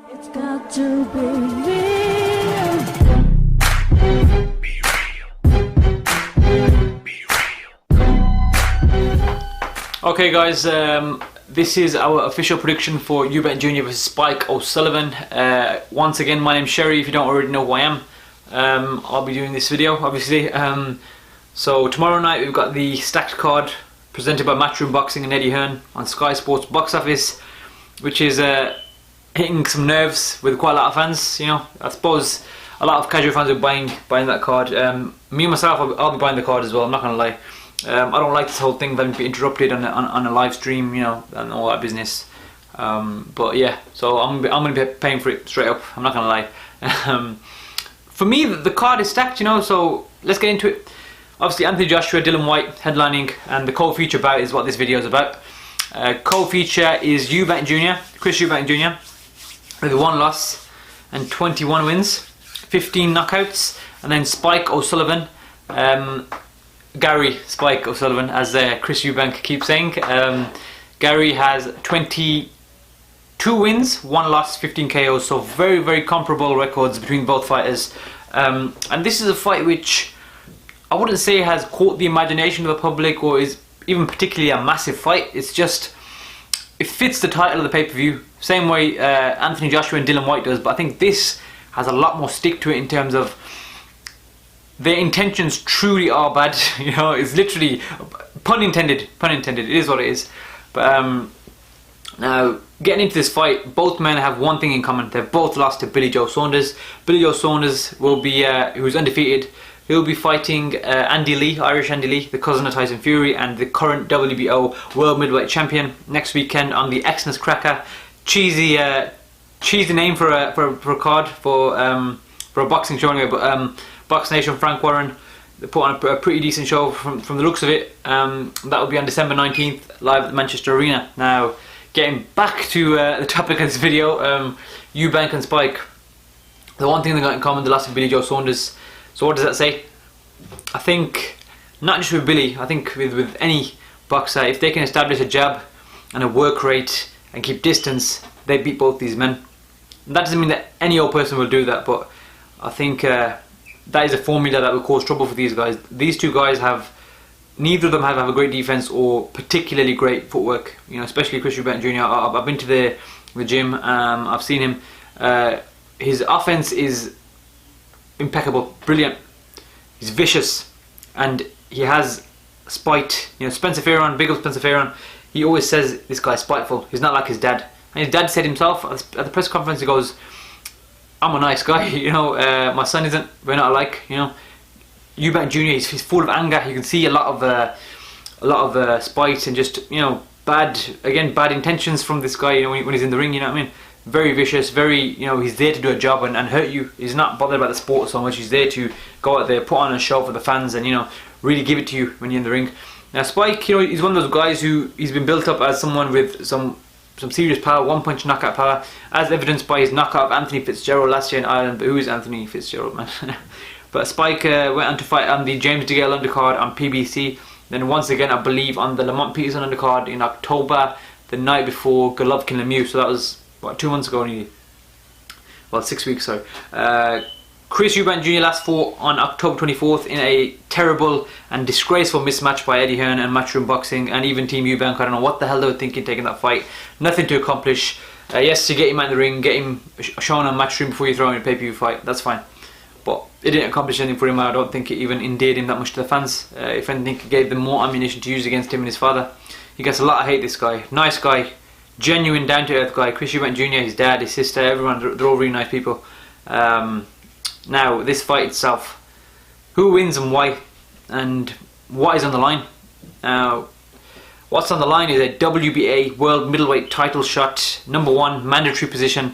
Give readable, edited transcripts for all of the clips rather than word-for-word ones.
It's got to be real. Be real. Be real. Okay guys, this is our official prediction for Eubank Jr. vs Spike O'Sullivan. Once again, my name's Sherry, if you don't already know who I am. I'll be doing this video, obviously. So tomorrow night we've got the stacked card presented by Matchroom Boxing and Eddie Hearn on Sky Sports Box Office, which is hitting some nerves with quite a lot of fans. You know, I suppose a lot of casual fans are buying that card. Me myself, I'll be buying the card as well. I'm not gonna lie. I don't like this whole thing of having to be interrupted on a live stream, you know, and all that business. But yeah, so I'm gonna be paying for it straight up. I'm not gonna lie. For me, the card is stacked, you know. So let's get into it. Obviously, Anthony Joshua, Dylan White headlining, and the co-feature bout is what this video is about. Co-feature is Eubank Jr., Chris Eubank Jr. with 1 loss and 21 wins, 15 knockouts, and then Spike O'Sullivan, Gary Spike O'Sullivan, as Chris Eubank keeps saying. Gary has 22 wins, 1 loss, 15 KOs, so very, very comparable records between both fighters. And this is a fight which I wouldn't say has caught the imagination of the public or is even particularly a massive fight. It's just, it fits the title of the pay-per-view, same way Anthony Joshua and Dylan White does, but I think this has a lot more stick to it in terms of their intentions truly are bad. You know, it's literally, pun intended, it is what it is. But now, getting into this fight, both men have one thing in common. They've both lost to Billy Joe Saunders. Billy Joe Saunders will be, who's undefeated, he'll be fighting Andy Lee, Irish Andy Lee, the cousin of Tyson Fury and the current WBO World Middleweight Champion, next weekend on the Xmas Cracker. Cheesy name for a card for a boxing show anyway, but Box Nation, Frank Warren, they put on a pretty decent show from the looks of it. That will be on December 19th, live at the Manchester Arena. Now, getting back to the topic of this video, Eubank and Spike. The one thing they got in common, the loss of Billy Joe Saunders. So what does that say? I think, not just with Billy, I think with any boxer, if they can establish a jab and a work rate and keep distance, they beat both these men. And that doesn't mean that any old person will do that, but I think that is a formula that will cause trouble for these guys. These two guys have, neither of them have a great defense or particularly great footwork. You know, especially Chris Eubank Jr. I've been to the gym. I've seen him. His offense is impeccable, brilliant. He's vicious, and he has spite. You know, Spencer Fearon, big up Spencer Fearon. He always says this guy's spiteful. He's not like his dad. And his dad said himself at the press conference, he goes, "I'm a nice guy, you know. My son isn't. We're not alike, you know." Eubank Jr. He's full of anger. You can see a lot of spite and just, you know, bad intentions from this guy. You know, when he's in the ring, you know what I mean. Very vicious, very, you know, he's there to do a job and hurt you. He's not bothered about the sport so much. He's there to go out there, put on a show for the fans and, you know, really give it to you when you're in the ring. Now Spike, you know, he's one of those guys who, he's been built up as someone with some serious power, one-punch knockout power, as evidenced by his knockout of Anthony Fitzgerald last year in Ireland. But who is Anthony Fitzgerald, man? But Spike went on to fight on the James DeGale undercard on PBC. Then once again, I believe, on the Lamont Peterson undercard in October, the night before Golovkin Lemieux. So that was, what, 2 months ago nearly. Well, 6 weeks, sorry. Chris Eubank Jr. last fought on October 24th in a terrible and disgraceful mismatch by Eddie Hearn and Matchroom Boxing and even Team Eubank. I don't know what the hell they were thinking taking that fight. Nothing to accomplish. Yes, to get him out in the ring, get him shown on Matchroom before you throw him in a pay-per-view fight, that's fine. But it didn't accomplish anything for him. I don't think it even endeared him that much to the fans. If anything, it gave them more ammunition to use against him and his father. He gets a lot of hate, this guy. Nice guy. Genuine, down-to-earth guy. Chris Eubank Jr., his dad, his sister, everyone, they're all really nice people. Now, this fight itself, who wins and why, and what is on the line? Now, what's on the line is a WBA World Middleweight title shot, #1 mandatory position,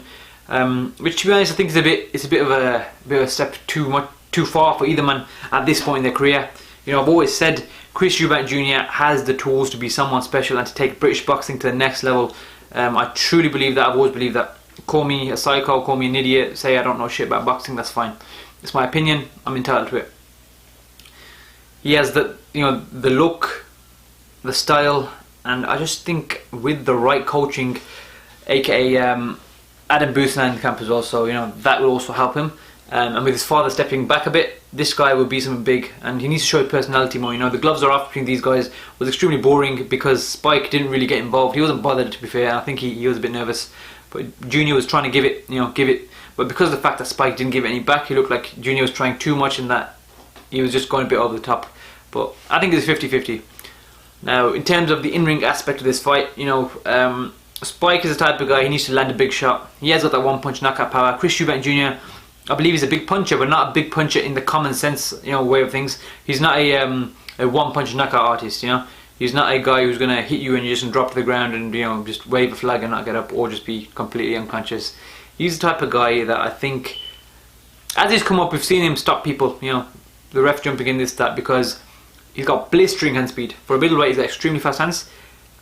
which, to be honest, I think is a bit of a step too far for either man at this point in their career. You know, I've always said Chris Eubank Jr. has the tools to be someone special and to take British boxing to the next level. I truly believe that. I've always believed that. Call me a psycho, call me an idiot, say I don't know shit about boxing, that's fine. It's my opinion, I'm entitled to it. He has the, you know, the look, the style, and I just think with the right coaching, aka Adam Booth's now in the camp as well, so that will also help him. And with his father stepping back a bit, this guy will be something big, and he needs to show his personality more. The gloves are off between these guys was extremely boring because Spike didn't really get involved. He wasn't bothered, to be fair, and I think he was a bit nervous. But Junior was trying to give it. But because of the fact that Spike didn't give it any back, he looked like Junior was trying too much and that he was just going a bit over the top. But I think it's 50-50. Now, in terms of the in-ring aspect of this fight, Spike is the type of guy, he needs to land a big shot. He has got that one-punch knockout power. Chris Eubank Jr., I believe he's a big puncher, but not a big puncher in the common sense, way of things. He's not a one-punch knockout artist, He's not a guy who's going to hit you and you're just going to drop to the ground and, just wave a flag and not get up or just be completely unconscious. He's the type of guy that I think, as he's come up, we've seen him stop people, the ref jumping in this, that, because he's got blistering hand speed. For a middleweight, he's got extremely fast hands.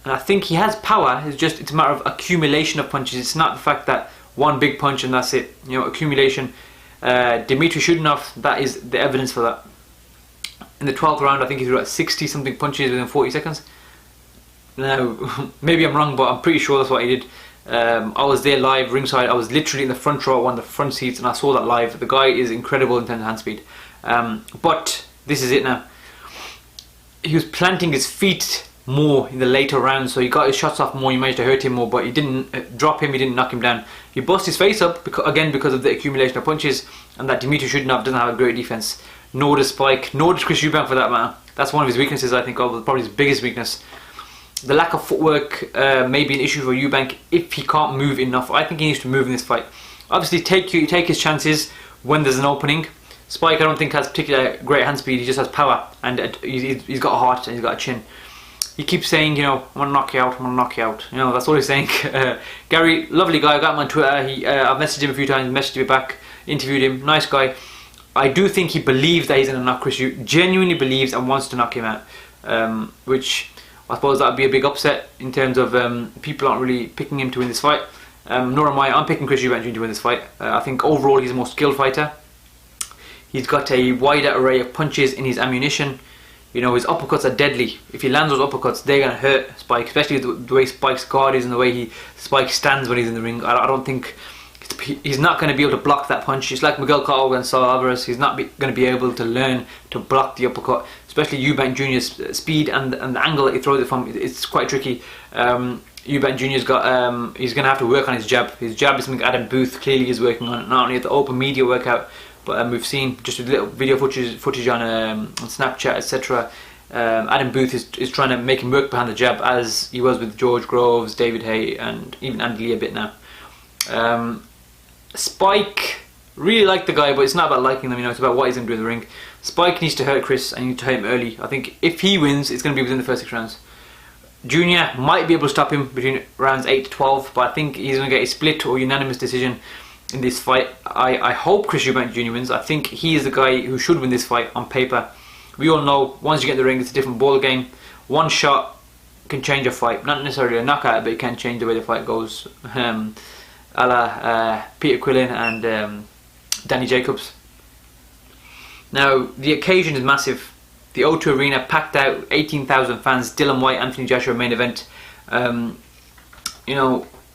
And I think he has power, it's a matter of accumulation of punches. It's not the fact that one big punch and that's it, accumulation. Dmitry Shudinov, that is the evidence for that. In the 12th round, I think he threw 60 something punches within 40 seconds. Now, maybe I'm wrong, but I'm pretty sure that's what he did. I was there live, ringside. I was literally in the front row, one of the front seats, and I saw that live. The guy is incredible in terms of hand speed. But this is it now. He was planting his feet more in the later rounds, so he got his shots off more. He managed to hurt him more, but he didn't drop him. He didn't knock him down. He bust his face up because of the accumulation of punches, and that Dmitry Shudinov doesn't have a great defense. Nor does Spike, nor does Chris Eubank for that matter. That's one of his weaknesses, I think, probably his biggest weakness. The lack of footwork may be an issue for Eubank if he can't move enough. I think he needs to move in this fight. Obviously, take his chances when there's an opening. Spike, I don't think, has particularly great hand speed. He just has power, and he's got a heart and he's got a chin. He keeps saying, I'm gonna knock you out, I'm gonna knock you out. That's all he's saying. Gary, lovely guy. I got him on Twitter. I've messaged him a few times, messaged me back, interviewed him. Nice guy. I do think he believes that he's gonna knock Chris Eubank. Genuinely believes and wants to knock him out. Which I suppose that would be a big upset in terms of people aren't really picking him to win this fight. Nor am I. I'm picking Chris Eubank Jr. to win this fight. I think overall he's the most skilled fighter. He's got a wider array of punches in his ammunition. His uppercuts are deadly. If he lands those uppercuts, they're going to hurt Spike, especially the way Spike's guard is and the way Spike stands when he's in the ring. I don't think he's not going to be able to block that punch. It's like Miguel Cotto and Saul Alvarez. He's not going to be able to learn to block the uppercut, especially Eubank Jr.'s speed and the angle that he throws it from. It's quite tricky. Eubank Jr.'s got he's going to have to work on his jab. His jab is something Adam Booth clearly is working on. Not only at the open media workout, but we've seen just a little video footage on Snapchat, etc. Adam Booth is trying to make him work behind the jab, as he was with George Groves, David Hay, and even Andy Lee a bit now. Spike, really like the guy, but it's not about liking them. It's about what he's going to do in the ring. Spike needs to hurt Chris, and you need to hurt him early. I think if he wins, it's going to be within the first 6 rounds. Junior might be able to stop him between rounds 8 to 12, but I think he's going to get a split or unanimous decision in this fight. I hope Chris Eubank Jr. wins. I think he is the guy who should win this fight on paper. We all know once you get in the ring, it's a different ball game. One shot can change a fight, not necessarily a knockout, but it can change the way the fight goes. A la Peter Quillin and Danny Jacobs. Now the occasion is massive. The O2 Arena packed out, 18,000 fans. Dylan White, Anthony Joshua main event.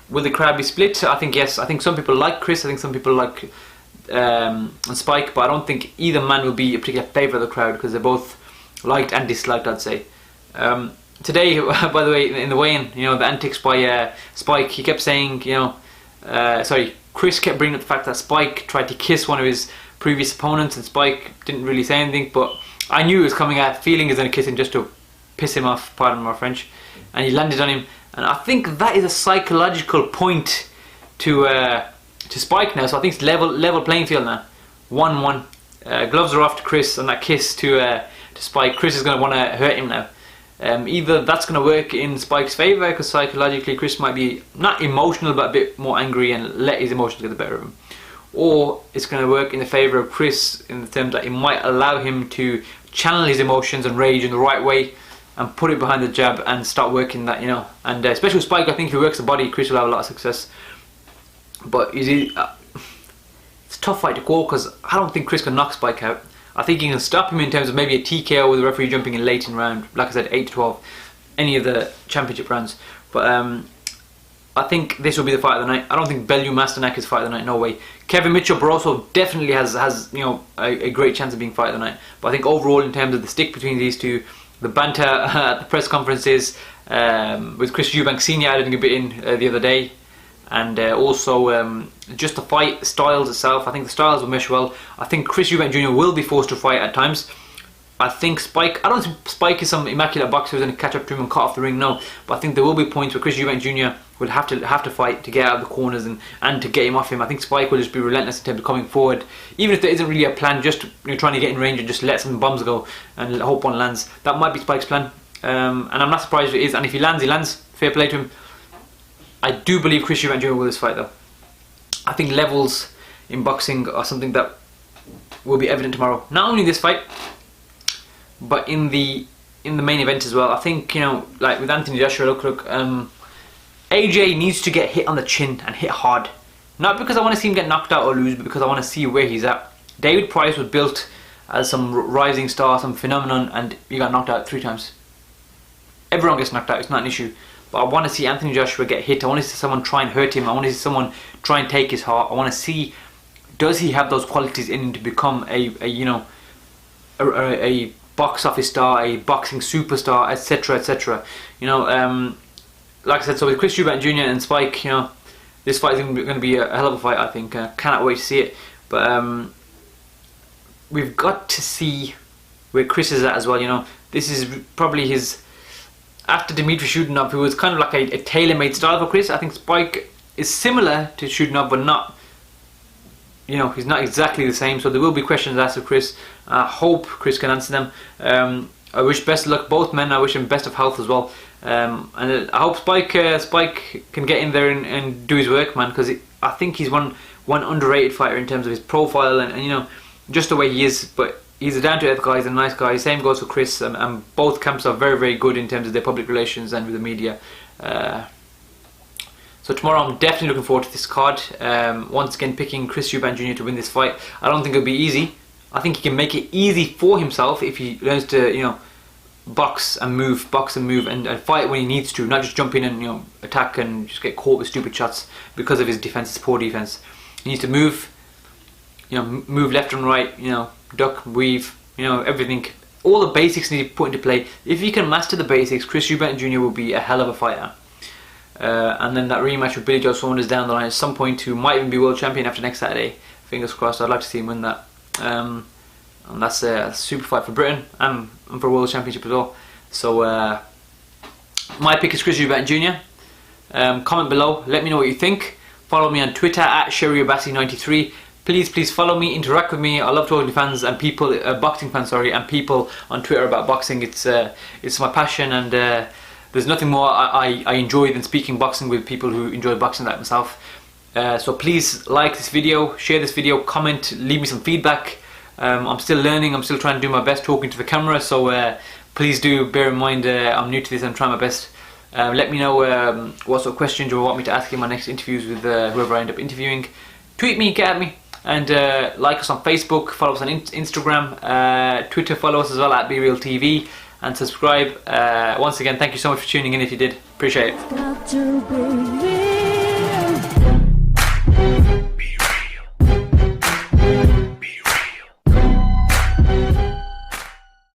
Will the crowd be split? I think yes. I think some people like Chris. I think some people like Spike, but I don't think either man will be a particular favourite of the crowd because they're both liked and disliked, I'd say. Today, by the way, in the weigh-in, the antics by Spike, he kept saying, Chris kept bringing up the fact that Spike tried to kiss one of his previous opponents, and Spike didn't really say anything, but I knew it was coming out, feeling he was going to kiss him just to piss him off, pardon my French, and he landed on him. And I think that is a psychological point to Spike now. So I think it's level playing field now. 1-1. Gloves are off to Chris on that kiss to Spike. Chris is going to want to hurt him now. Either that's going to work in Spike's favour because psychologically Chris might be not emotional but a bit more angry and let his emotions get the better of him. Or it's going to work in the favour of Chris in the terms that it might allow him to channel his emotions and rage in the right way and put it behind the jab and start working that, And especially with Spike, I think if he works the body, Chris will have a lot of success. But it's a tough fight to call because I don't think Chris can knock Spike out. I think he can stop him in terms of maybe a TKO with the referee jumping in late in round, like I said, 8 to 12, any of the championship rounds. But I think this will be the fight of the night. I don't think Bellew Masternak is fight of the night. No way. Kevin Mitchell Barroso definitely has a great chance of being fight of the night. But I think overall, in terms of the stick between these two, the banter at the press conferences with Chris Eubank Senior adding a bit in the other day, and also just the fight styles itself. I think the styles will mesh well. I think Chris Eubank Jr. will be forced to fight at times. I think Spike, I don't think Spike is some immaculate boxer who's going to catch up to him and cut off the ring, no. But I think there will be points where Chris Eubank Jr. will have to fight to get out of the corners and to get him off him. I think Spike will just be relentless in terms of coming forward. Even if there isn't really a plan, just trying to get in range and just let some bombs go and hope one lands. That might be Spike's plan. And I'm not surprised if it is. And if he lands, he lands. Fair play to him. I do believe Chris Eubank Jr. will win this fight though. I think levels in boxing are something that will be evident tomorrow. Not only this fight, but in the main event as well. I think, like with Anthony Joshua, look, AJ needs to get hit on the chin and hit hard. Not because I want to see him get knocked out or lose, but because I want to see where he's at. David Price was built as some rising star, some phenomenon, and he got knocked out 3 times. Everyone gets knocked out, it's not an issue. But I want to see Anthony Joshua get hit. I want to see someone try and hurt him. I want to see someone try and take his heart. I want to see, does he have those qualities in him to become a box office star, a boxing superstar, etc., etc. Like I said, so with Chris Eubank Jr. and Spike, this fight is going to be a hell of a fight. I think. Cannot wait to see it. But we've got to see where Chris is at as well. This is probably his, after Dmitry Shudenov, who was kind of like a tailor-made style for Chris. I think Spike is similar to Shudenov, but not. He's not exactly the same, so there will be questions asked of Chris. I hope Chris can answer them. I wish best of luck both men. I wish him best of health as well. And I hope Spike can get in there and do his work, man, because I think he's one underrated fighter in terms of his profile and just the way he is. But he's a down-to-earth guy, he's a nice guy. Same goes for Chris, and both camps are very, very good in terms of their public relations and with the media. So tomorrow I'm definitely looking forward to this card. Once again picking Chris Eubank Jr. to win this fight. I don't think it'll be easy. I think he can make it easy for himself if he learns to box and move and fight when he needs to, not just jump in and attack and just get caught with stupid shots because of his defense, his poor defense. He needs to move, move left and right, duck, weave, everything. All the basics need to be put into play. If he can master the basics, Chris Eubank Jr. will be a hell of a fighter. And then that rematch with Billy Joe Saunders down the line at some point, who might even be world champion after next Saturday. Fingers crossed. I'd like to see him win that. And that's a super fight for Britain and for World Championship as well. So my pick is Chris Eubank Jr. Comment below, let me know what you think. Follow me on Twitter at SherryObasi93. Please follow me, interact with me. I love talking to fans and people, boxing fans, and people on Twitter about boxing. It's my passion, and there's nothing more I enjoy than speaking boxing with people who enjoy boxing like myself. So please like this video, share this video, comment, leave me some feedback. I'm still learning, I'm still trying to do my best talking to the camera, so please do bear in mind I'm new to this, I'm trying my best. Let me know what sort of questions you want me to ask in my next interviews with whoever I end up interviewing. Tweet me, get at me, and like us on Facebook, follow us on Instagram, Twitter, follow us as well at BeRealTV, and subscribe. Once again, thank you so much for tuning in if you did. Appreciate it. Got to be